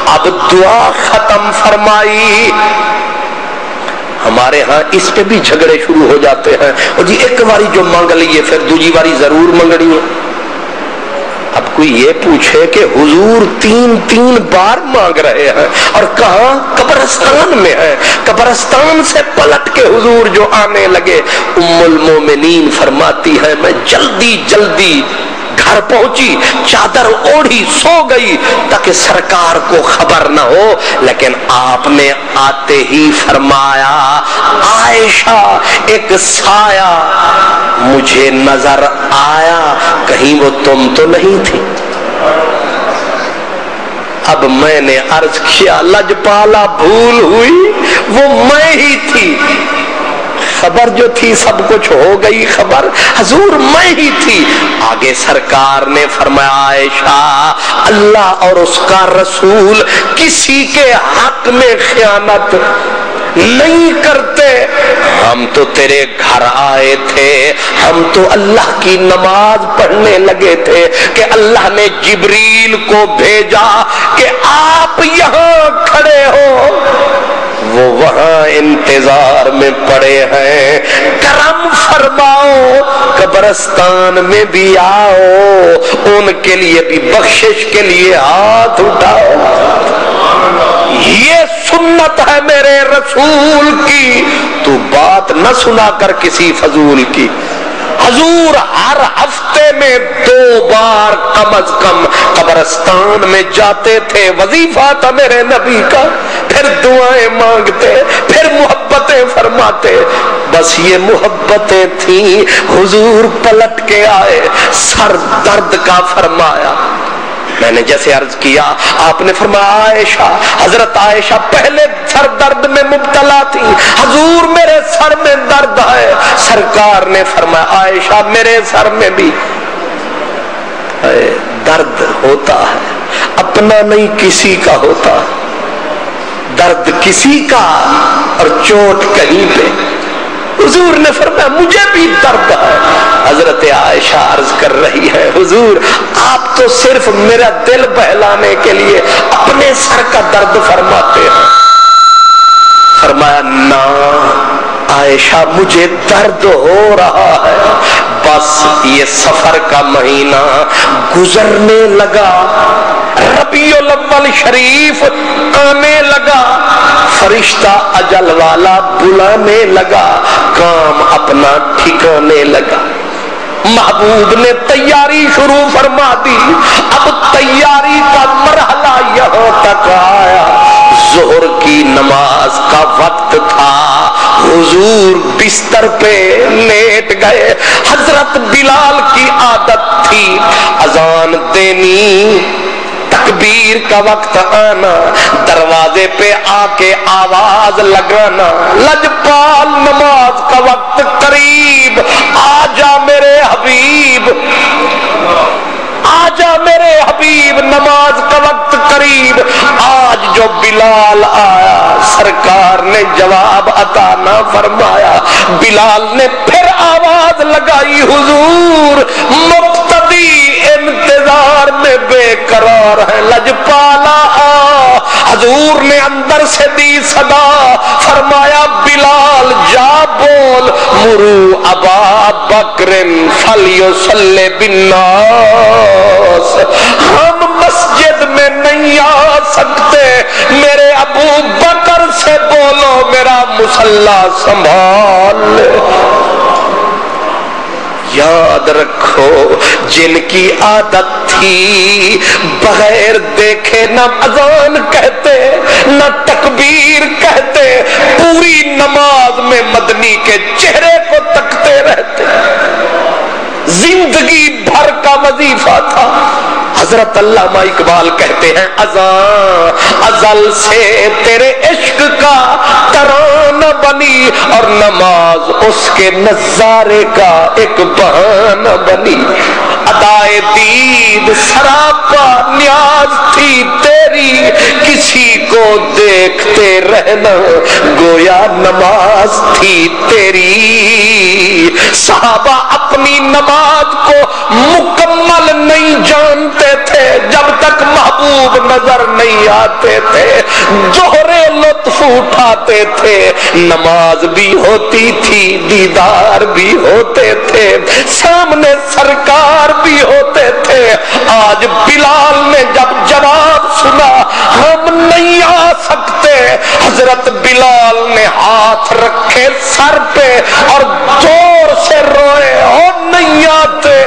اب دعا ختم فرمائی. ہمارے ہاں اس پہ بھی جھگڑے شروع ہو جاتے ہیں. اور جی ایک باری جو مانگ لیے پھر دوسری باری ضرور منگنی ہے. اب کوئی یہ پوچھے کہ حضور تین بار مانگ رہے ہیں اور کہاں؟ قبرستان میں ہے. قبرستان سے پلٹ کے حضور جو آنے لگے، ام المومنین فرماتی ہے میں جلدی گھر پہنچی، چادر اوڑھی سو گئی تاکہ سرکار کو خبر نہ ہو. لیکن آپ نے آتے ہی فرمایا عائشہ ایک سایہ مجھے نظر آیا، کہیں وہ تم تو نہیں تھی؟ اب میں نے عرض کیا لجپالا بھول ہوئی، وہ میں ہی تھی. خبر جو تھی سب کچھ ہو گئی خبر، حضور میں ہی تھی. آگے سرکار نے فرمایا عائشہ اللہ اور اس کا رسول کسی کے حق میں خیانت نہیں کرتے. ہم تو تیرے گھر آئے تھے، ہم تو اللہ کی نماز پڑھنے لگے تھے کہ اللہ نے جبریل کو بھیجا کہ آپ یہاں کھڑے ہو، وہ وہاں انتظار میں پڑے ہیں. کرم فرماؤ قبرستان میں بھی آؤ، ان کے لیے بھی بخشش کے لیے ہاتھ اٹھاؤ. یہ سنت ہے میرے رسول کی. تو بات نہ سنا کر کسی فضول کی. حضور ہر ہفتے میں 2 بار کم از کم قبرستان میں جاتے تھے. وظیفہ تھا میرے نبی کا. پھر دعائیں مانگتے، پھر محبتیں فرماتے. بس یہ محبتیں تھیں. حضور پلٹ کے آئے، سر درد کا فرمایا. میں نے جیسے عرض کیا آپ نے فرمایا عائشہ، حضرت عائشہ پہلے سر درد میں مبتلا تھی. حضور میرے سر میں درد ہے. سرکار نے فرمایا عائشہ میرے سر میں بھی درد ہوتا ہے، اپنا نہیں کسی کا ہوتا. درد کسی کا اور چوٹ کہیں پہ. حضور نے فرمایا مجھے بھی درد ہے. حضرت عائشہ عرض کر رہی ہے حضور آپ تو صرف میرا دل بہلانے کے لیے اپنے سر کا درد فرماتے ہیں. فرمایا نہ عائشہ مجھے درد ہو رہا ہے. بس یہ سفر کا مہینہ گزرنے لگا، ربیع الاول شریف آنے لگا، فرشتہ اجل والا بلانے لگا، کام اپنا ٹھکانے لگا. محبوب نے تیاری شروع فرما دی. اب تیاری کا مرحلہ یہاں تک آیا. ظہر کی نماز کا وقت تھا. حضور بستر پہ لیٹ گئے. حضرت بلال کی عادت تھی اذان دینی، تکبیر کا وقت آنا، دروازے پہ آ کے آواز لگانا. لجپال نماز کا وقت قریب، آجا میرے حبیب، آجا میرے حبیب، نماز کا وقت قریب. آج جو بلال آیا سرکار نے جواب عطا نہ فرمایا. بلال نے پھر آواز لگائی حضور مقتدی انتظار میں بے قرار ہے، لجپالا آ. حضور نے اندر سے دی صدا، فرمایا بلال جا بول مرو ابا بکر فلیصلی بالناس. ہم مسجد میں نہیں آ سکتے، میرے ابو بکر سے بولو میرا مصلی سنبھال لے. یاد رکھو جن کی عادت تھی بغیر دیکھے نہ اذان کہتے نہ تکبیر کہتے، پوری نماز میں مدنی کے چہرے کو تکتے رہتے. زندگی بھر کا وظیفہ تھا. حضرت علامہ اقبال کہتے ہیں اذان ازل سے تیرے عشق کا ترانہ بنی اور نماز اس کے نظارے کا ایک بہانہ بنی. ادائے دید سراپا نیاز تھی تیری، کسی کو دے دیکھتے رہنا گویا نماز تھی تیری. صحابہ اپنی نماز کو مکمل نہیں جانتے تھے جب تک محبوب نظر نہیں آتے تھے. جوہرے لطف اٹھاتے تھے, نماز بھی ہوتی تھی, دیدار بھی ہوتے تھے, سامنے سرکار بھی ہوتے تھے. آج بلال نے جب جواب سنا ہم نہیں آ سکتے, حضرت بلال نے ہاتھ رکھے سر پہ اور زور سے روئے, اور نہیں آتے,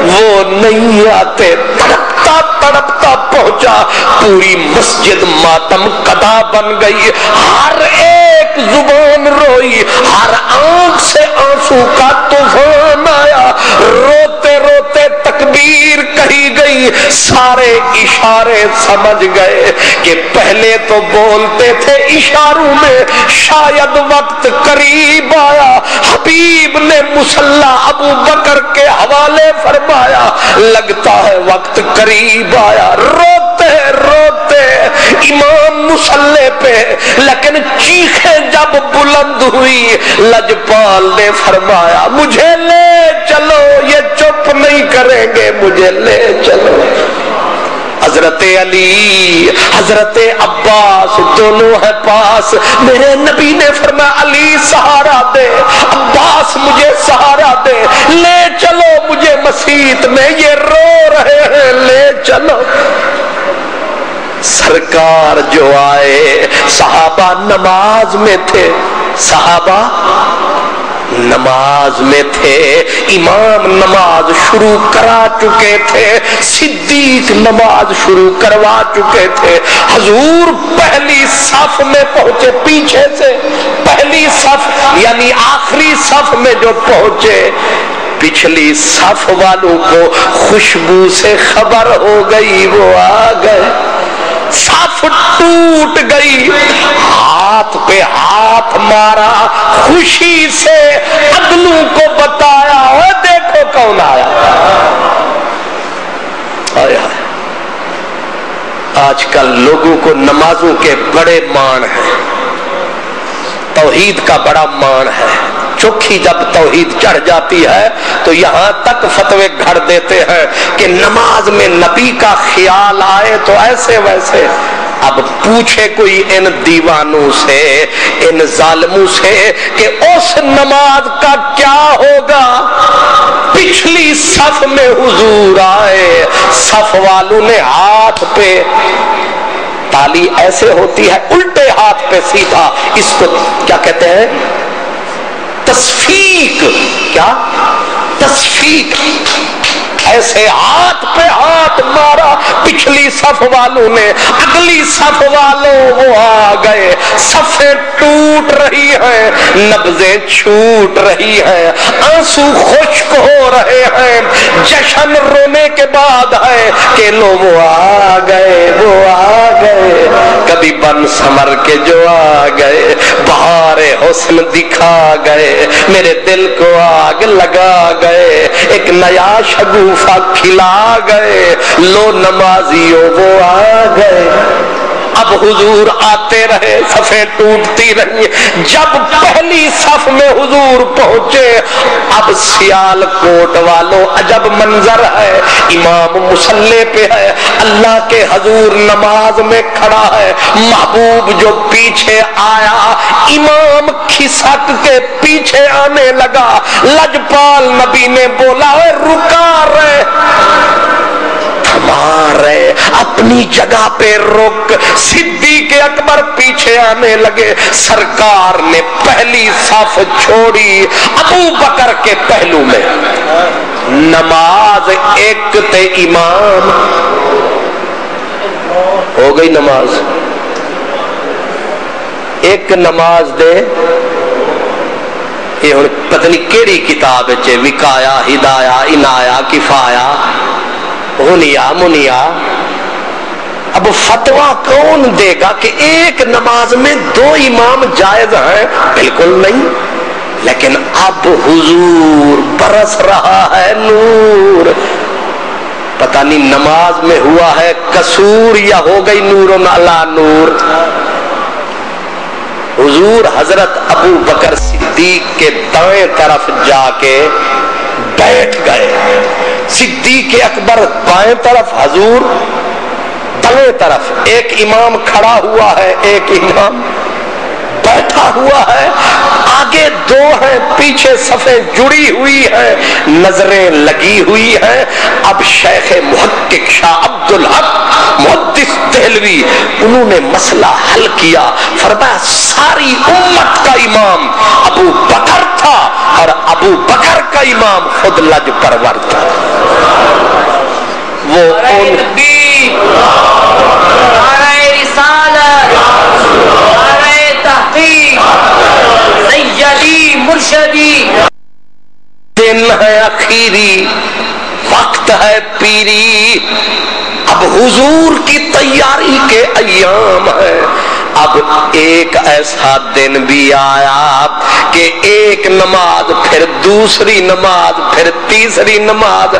وہ نہیں آتے. تڑپتا تڑپتا پہنچا, پوری مسجد ماتم قدا بن گئی. ہر ایک زبان روئی, ہر آنکھ سے آنسو کا طوفان آیا. روتے روتے تکبیر کہی گئی. سارے اشارے سمجھ گئے کہ پہلے تو بولتے تھے اشاروں میں, شاید وقت قریب آیا. حبیب نے مصلی ابو بکر کے حوالے فرمایا, لگتا ہے وقت قریب آیا. روتے روتے امام مصلی پہ, لیکن چیخیں جب بلند ہوئی, لجپال نے فرمایا مجھے لے چلو, یہ چپ نہیں کریں گے, مجھے لے چلو. حضرت علی, حضرت عباس دونوں ہیں پاس. میرے نبی نے فرمایا علی سہارا دے, عباس مجھے سہارا دے, لے چلو مجھے مسجد میں, یہ رو رہے ہیں, لے چلو. سرکار جو آئے, صحابہ نماز میں تھے, صحابہ نماز میں تھے, امام نماز شروع کرا چکے تھے, صدیق نماز شروع کروا چکے تھے. حضور پہلی صف میں پہنچے, پیچھے سے پہلی صف یعنی آخری صف میں جو پہنچے, پچھلی صف والوں کو خوشبو سے خبر ہو گئی, وہ آ گئے. صف ٹوٹ گئی, ہاتھ پہ ہاتھ مارا, خوشی سے عدلوں کو بتایا, اور دیکھو کون آیا. آج کل لوگوں کو نمازوں کے بڑے مان ہیں, توحید کا بڑا مان ہے. چوکھی جب توحید چڑھ جاتی ہے تو یہاں تک فتوے گھڑ دیتے ہیں کہ نماز میں نبی کا خیال آئے تو ایسے ویسے. اب پوچھے کوئی ان دیوانوں سے, ان ظالموں سے کہ اس نماز کا کیا ہوگا. پچھلی صف میں حضور آئے, صف والوں نے ہاتھ پہ, تالی ایسے ہوتی ہے الٹے ہاتھ پہ سیدھا, اس کو کیا کہتے ہیں, تصفیق. کیا تصفیق, ایسے ہاتھ پہ ہاتھ مارا پچھلی صف والوں نے, اگلی صف والوں وہ آ گئے. صفیں ٹوٹ رہی ہیں, نبضیں چھوٹ رہی ہیں, آنسو خشک ہو رہے ہیں, جشن رونے کے بعد ہے کہ لو وہ آ گئے, وہ آ گئے. کبھی بن سمر کے جو آ گئے, بہار حسن دکھا گئے, میرے دل کو آگ لگا گئے, ایک نیا شگوفہ کھلا گئے. لو نمازیوں وہ آ گئے. اب حضور آتے رہے, صفیں ٹوٹتی رہی. جب پہلی صف میں حضور پہنچے, اب سیال کوٹ والوں عجب منظر ہے, امام مصلی پہ ہے, اللہ کے حضور نماز میں کھڑا ہے, محبوب جو پیچھے آیا, امام کھسک کے پیچھے آنے لگا. لجپال نبی نے بولا رکا رہے, رہے, اپنی جگہ پہ رک. صدیق اکبر پیچھے آنے لگے. سرکار نے پہلی صف چھوڑی, ابو بکر کے پہلو میں. نماز ایک تے امام ہو گئی, نماز ایک نماز دے. یہ ہن پتہ نہیں کیڑی کتاب وچ وکایا, ہدایا, عنایا, کفایا, ہنیا منیا. اب فتویٰ کون دے گا کہ ایک نماز میں دو امام جائز ہیں؟ بالکل نہیں. لیکن اب حضور برس رہا ہے نور. پتہ نہیں نماز میں ہوا ہے قصور یا ہو گئی نور علی نور. حضور حضرت ابو بکر صدیق کے دائیں طرف جا کے بیٹھ گئے. صدیق اکبر بائیں طرف، حضور دائیں طرف. ایک امام کھڑا ہوا ہے، ایک امام بیٹھا ہوا ہے. آگے دو ہیں، پیچھے صفیں جڑی ہوئی ہیں، نظریں لگی ہوئی ہیں. اب شیخ محقق شاہ عبد الحق محدث دہلوی انہوں نے مسئلہ حل کیا. فرمایا ساری امت کا امام ابو بکر تھا، اور ابو بکر کا امام خود لج پرور تھا. وہ مرشدی دن ہے اخیری، وقت ہے پیری. اب حضور کی تیاری کے ایام ہے. اب ایک ایسا دن بھی آیا کہ ایک نماز، پھر دوسری نماز، پھر تیسری نماز.